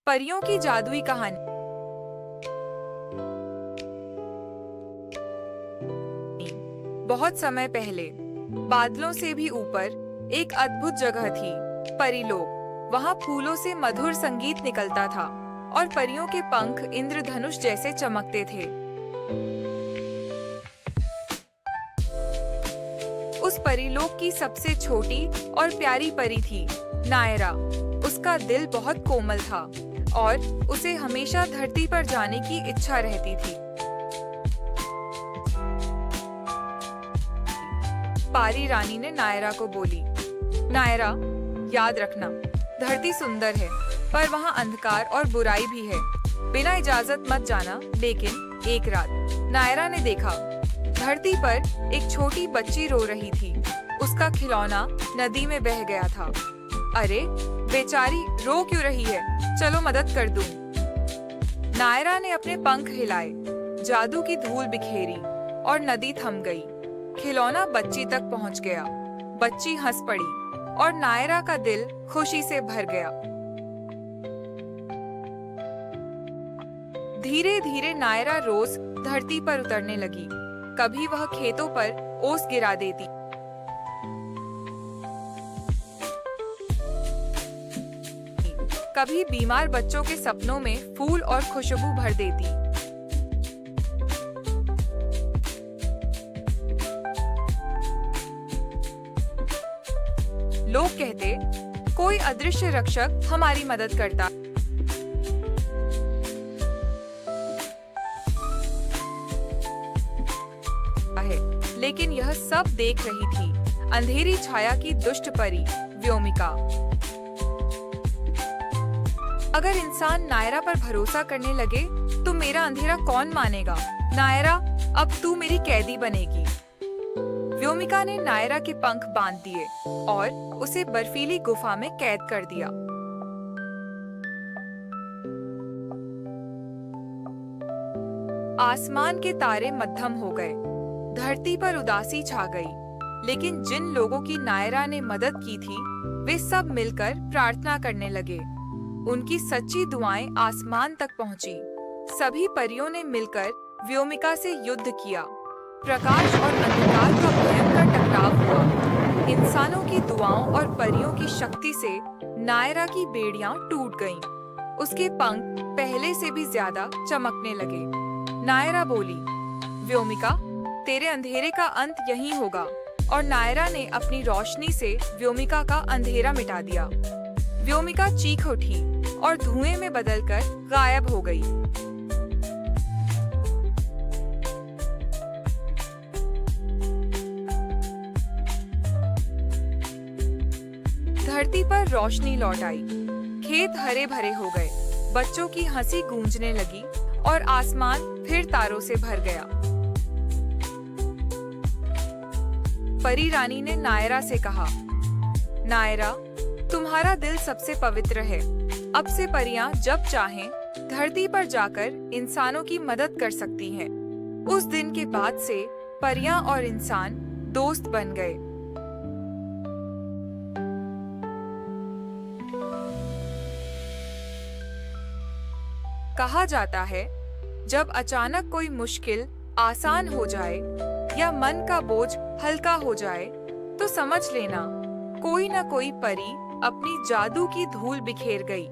परियों की जादुई कहानी। बहुत समय पहले बादलों से भी ऊपर एक अद्भुत जगह थी, परीलोक। वहाँ फूलों से मधुर संगीत निकलता था और परियों के पंख इंद्रधनुष जैसे चमकते थे। उस परीलोक की सबसे छोटी और प्यारी परी थी नायरा। उसका दिल बहुत कोमल था और उसे हमेशा धरती पर जाने की इच्छा रहती थी। पारी रानी ने नायरा को बोली, नायरा, याद रखना, धरती सुंदर है, पर वहाँ अंधकार और बुराई भी है। बिना इजाजत मत जाना। लेकिन एक रात नायरा ने देखा, धरती पर एक छोटी बच्ची रो रही थी। उसका खिलौना नदी में बह गया था। अरे बेचारी, रो क्यों रही है? चलो मदद कर दूं। नायरा ने अपने पंख हिलाए, जादू की धूल बिखेरी और नदी थम गई। खिलौना बच्ची तक पहुंच गया। बच्ची हंस पड़ी और नायरा का दिल खुशी से भर गया। धीरे धीरे नायरा रोज धरती पर उतरने लगी। कभी वह खेतों पर ओस गिरा देती, कभी बीमार बच्चों के सपनों में फूल और खुशबू भर देती। लोग कहते, कोई अदृश्य रक्षक हमारी मदद करता है। लेकिन यह सब देख रही थी अंधेरी छाया की दुष्ट परी व्योमिका। अगर इंसान नायरा पर भरोसा करने लगे तो मेरा अंधेरा कौन मानेगा? नायरा, अब तू मेरी कैदी बनेगी। व्योमिका ने नायरा के पंख बांध दिए और उसे बर्फीली गुफा में कैद कर दिया। आसमान के तारे मध्यम हो गए, धरती पर उदासी छा गई। लेकिन जिन लोगों की नायरा ने मदद की थी, वे सब मिलकर प्रार्थना करने लगे। उनकी सच्ची दुआएं आसमान तक पहुंची। सभी परियों ने मिलकर व्योमिका से युद्ध किया। प्रकाश और अंधकार का भयंकर टकराव हुआ। इंसानों की दुआओं और परियों की शक्ति से नायरा की बेड़ियां टूट गईं। उसके पंख पहले से भी ज्यादा चमकने लगे। नायरा बोली, व्योमिका, तेरे अंधेरे का अंत यहीं होगा। और नायरा ने अपनी रोशनी से व्योमिका का अंधेरा मिटा दिया। व्योमिका चीख उठी और धुएं में बदलकर गायब हो गई। धरती पर रोशनी लौट आई। खेत हरे भरे हो गए। बच्चों की हंसी गूंजने लगी और आसमान फिर तारों से भर गया। परी रानी ने नायरा से कहा, नायरा, तुम्हारा दिल सबसे पवित्र है। अब से परियां जब चाहें धरती पर जाकर इंसानों की मदद कर सकती हैं। उस दिन के बाद से परियां और इंसान दोस्त बन गए। कहा जाता है, जब अचानक कोई मुश्किल आसान हो जाए या मन का बोझ हल्का हो जाए, तो समझ लेना कोई न कोई परी अपनी जादू की धूल बिखेर गई।